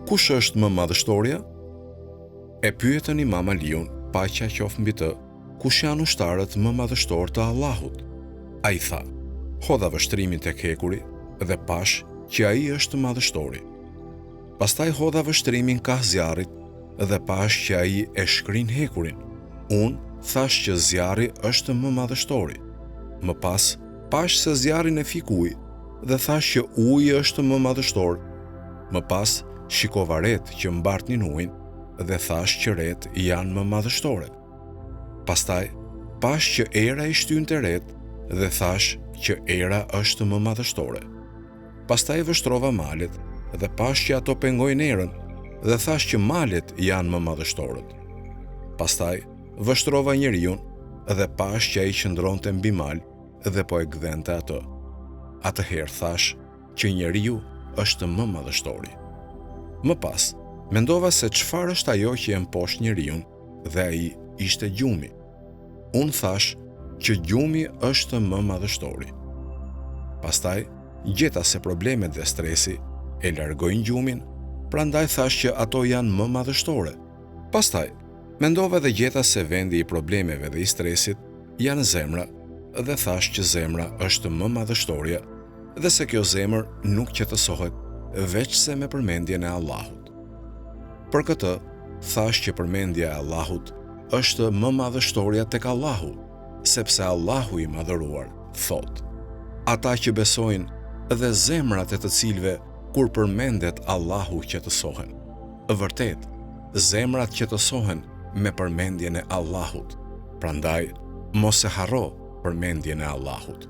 Kush është më madhështoria? E pyetën Imam Aliun, paqja qoftë mbi të, kush janë ushtarët më madhështor të Allahut? Ai tha: hodha vështrimin tek hekuri dhe pash që ai është madhështori. Pastaj hodha vështrimin ka zjarrit dhe pash që ai e shkrin hekurin. Unë thash që zjarri është më madhështori. Më pas pash se zjarri në fik ujë dhe thash që uji është më madhështor. Më pas shikova ret që mbartnin ujin dhe thash që ret janë më madhështore. Pastaj pash që era i shtynte ret dhe thash që era është më madhështore. Pastaj vështrova malet dhe pash që ato pengojnë erën dhe thash që malet janë më madhështorët. Pastaj vështrova njeriun dhe pash që ai qëndronte mbi mal dhe po e gdhente atë. Atëherë thash që njeriu është më madhështori. Më pas mendova se çfarë është ajo që e mposh njeriun dhe ai ishte gjumi. Unë thash që gjumi është më madhështori. Pastaj gjeta se problemet dhe stresi e largojnë gjumin, prandaj thash që ato janë më madhështore. Pastaj mendova dhe gjeta se vendi i problemeve dhe i stresit janë zemra dhe thash që zemra është më madhështoria dhe se kjo zemër nuk qetësohet veç se me përmendjen e Allahut. Për këtë thash që përmendja e Allahut është më madhështoria tek Allahu, sepse Allahu i madhëruar thot: ata që besojnë dhe zemrat e të cilve kur përmendet Allahu qetësohen. Vërtet, zemrat qetësohen me përmendjen e Allahut. Prandaj, mos e harro përmendjen e Allahut.